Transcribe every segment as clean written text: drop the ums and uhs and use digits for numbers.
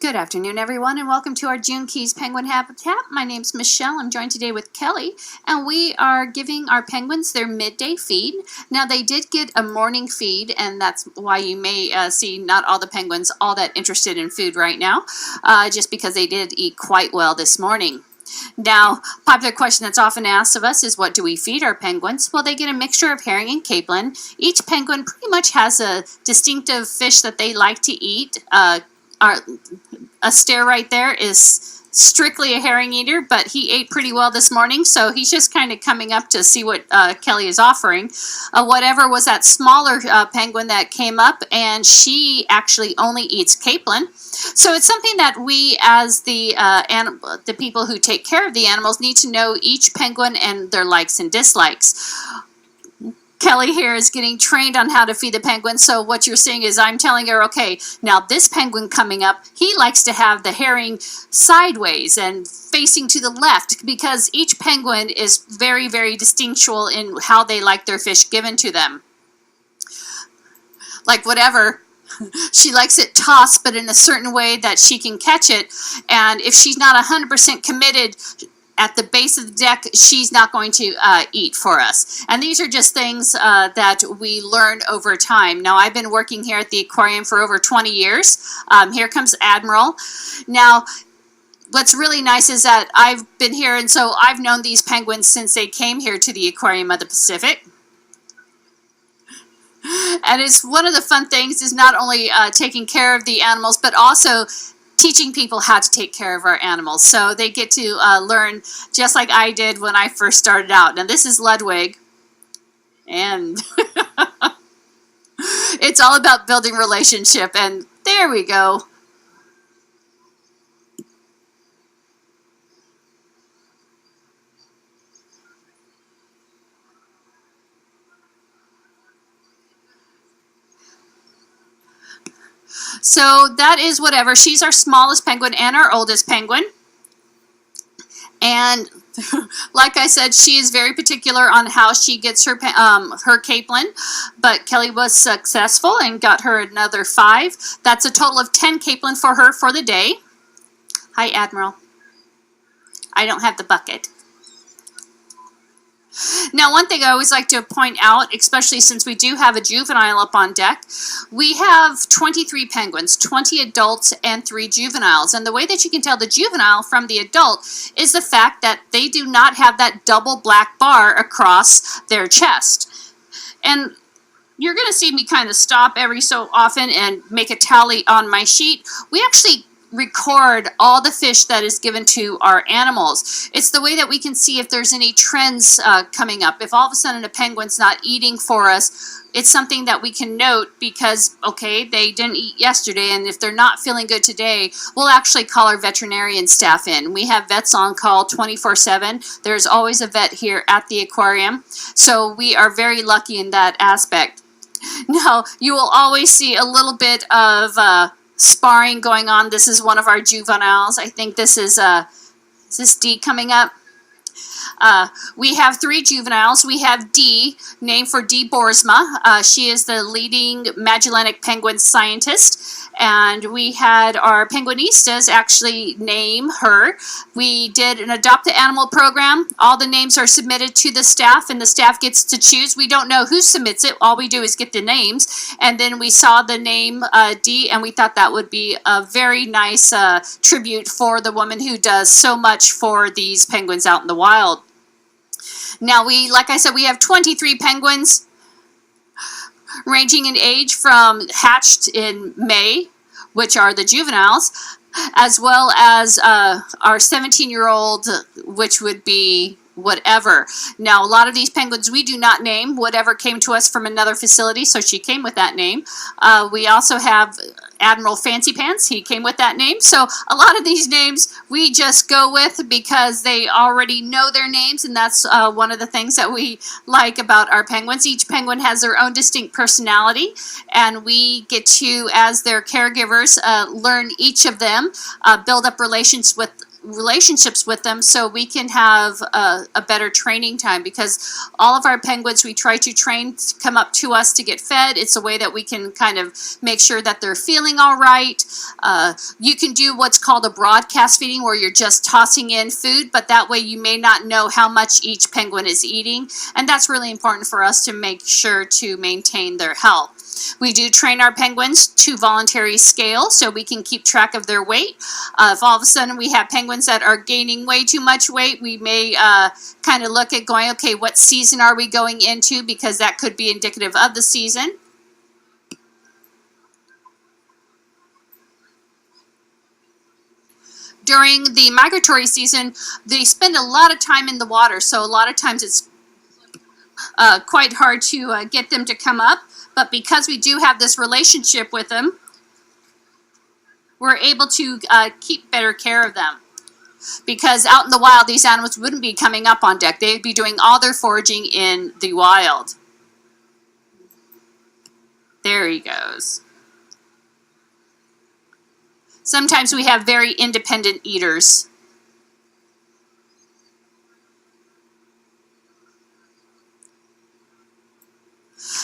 Good afternoon, everyone, and welcome to our June Keys Penguin Habitat. My name's Michelle. I'm joined today with Kelly, and we are giving our penguins their midday feed. Now, they did get a morning feed, and that's why you may see not all the penguins all that interested in food right now, just because they did eat quite well this morning. Now, popular question that's often asked of us is, what do we feed our penguins? Well, they get a mixture of herring and capelin. Each penguin pretty much has a distinctive fish that they like to eat. A stare right there is strictly a herring eater, but he ate pretty well this morning, so he's just kind of coming up to see what Kelly is offering. Whatever was that smaller penguin that came up, and she actually only eats capelin. So it's something that we, as the people who take care of the animals, need to know each penguin and their likes and dislikes. Kelly here is getting trained on how to feed the penguin. So what you're seeing is I'm telling her, okay, now this penguin coming up, he likes to have the herring sideways and facing to the left, because each penguin is very, very distinctual in how they like their fish given to them. Like whatever, she likes it tossed, but in a certain way that she can catch it. And if she's not 100% committed at the base of the deck, she's not going to eat for us. And these are just things that we learn over time. Now, I've been working here at the aquarium for over 20 years. Here comes Admiral. Now, what's really nice is that I've been here, and so I've known these penguins since they came here to the Aquarium of the Pacific. And it's one of the fun things is not only taking care of the animals, but also teaching people how to take care of our animals. So they get to learn just like I did when I first started out. Now, this is Ludwig, and it's all about building relationship, and there we go. So that is whatever. She's our smallest penguin and our oldest penguin. And like I said, she is very particular on how she gets her capelin. But Kelly was successful and got her another 5. That's a total of 10 capelin for her for the day. Hi, Admiral. I don't have the bucket. Now, one thing I always like to point out, especially since we do have a juvenile up on deck, we have 23 penguins, 20 adults and 3 juveniles. And the way that you can tell the juvenile from the adult is the fact that they do not have that double black bar across their chest. And you're going to see me kind of stop every so often and make a tally on my sheet. We actually record all the fish that is given to our animals. It's the way that we can see if there's any trends coming up. If all of a sudden a penguin's not eating for us, it's something that we can note because, okay, they didn't eat yesterday, and if they're not feeling good today, we'll actually call our veterinarian staff in. We have vets on call 24/7. There's always a vet here at the aquarium, so we are very lucky in that aspect. Now, you will always see a little bit of sparring going on. This is one of our juveniles. I think this is this D coming up? We have 3 juveniles. We have D, named for D. Boersma. She is the leading Magellanic penguin scientist. And we had our penguinistas actually name her. We did an adopt the animal program. All the names are submitted to the staff, and the staff gets to choose. We don't know who submits it. All we do is get the names. And then we saw the name D, and we thought that would be a very nice tribute for the woman who does so much for these penguins out in the wild. Now, like I said, we have 23 penguins ranging in age from hatched in May, which are the juveniles, as well as our 17-year-old, which would be whatever. Now, a lot of these penguins we do not name. Whatever came to us from another facility, so she came with that name. We also have Admiral Fancy Pants. He came with that name. So a lot of these names we just go with because they already know their names, and that's one of the things that we like about our penguins. Each penguin has their own distinct personality, and we get to, as their caregivers, learn each of them, build up relations with relationships with them so we can have a better training time, because all of our penguins we try to train to come up to us to get fed. It's a way that we can kind of make sure that they're feeling all right. You can do what's called a broadcast feeding, where you're just tossing in food, but that way you may not know how much each penguin is eating, and that's really important for us to make sure to maintain their health. We do train our penguins to voluntary scale so we can keep track of their weight. If all of a sudden we have penguins that are gaining way too much weight, we may kind of look at going, okay, what season are we going into, because that could be indicative of the season. During the migratory season, they spend a lot of time in the water, so a lot of times it's quite hard to get them to come up. But because we do have this relationship with them, we're able to keep better care of them. Because out in the wild, these animals wouldn't be coming up on deck. They'd be doing all their foraging in the wild. There he goes. Sometimes we have very independent eaters.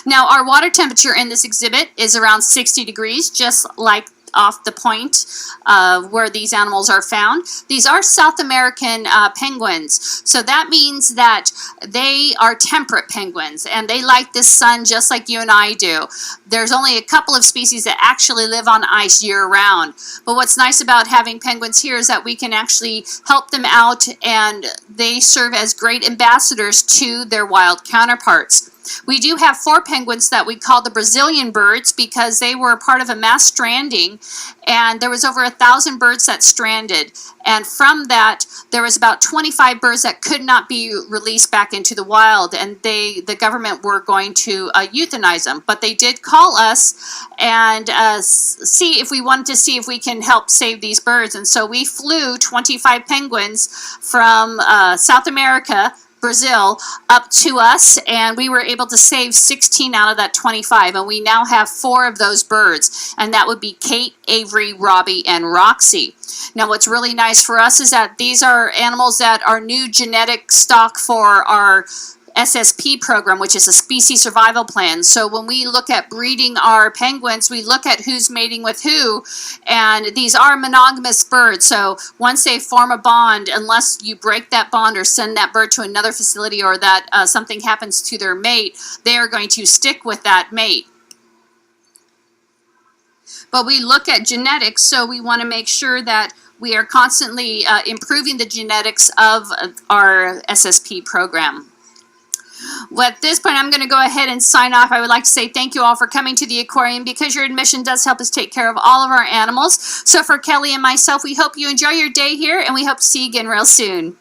Now, our water temperature in this exhibit is around 60 degrees, just like off the point where these animals are found. These are South American penguins, so that means that they are temperate penguins, and they like the sun just like you and I do. There's only a couple of species that actually live on ice year-round, but what's nice about having penguins here is that we can actually help them out, and they serve as great ambassadors to their wild counterparts. We do have 4 penguins that we call the Brazilian birds because they were part of a mass stranding, and there was over 1,000 birds that stranded, and from that there was about 25 birds that could not be released back into the wild, and the government were going to euthanize them, but they did call us and see if we wanted to see if we can help save these birds. And so we flew 25 penguins from South America, Brazil, up to us, and we were able to save 16 out of that 25, and we now have 4 of those birds, and that would be Kate, Avery, Robbie, and Roxy. Now, what's really nice for us is that these are animals that are new genetic stock for our SSP program, which is a species survival plan. So when we look at breeding our penguins, we look at who's mating with who, and these are monogamous birds. So once they form a bond, unless you break that bond or send that bird to another facility, or that something happens to their mate, they are going to stick with that mate. But we look at genetics, so we want to make sure that we are constantly improving the genetics of our SSP program. Well, at this point, I'm going to go ahead and sign off. I would like to say thank you all for coming to the aquarium, because your admission does help us take care of all of our animals. So for Kelly and myself, we hope you enjoy your day here, and we hope to see you again real soon.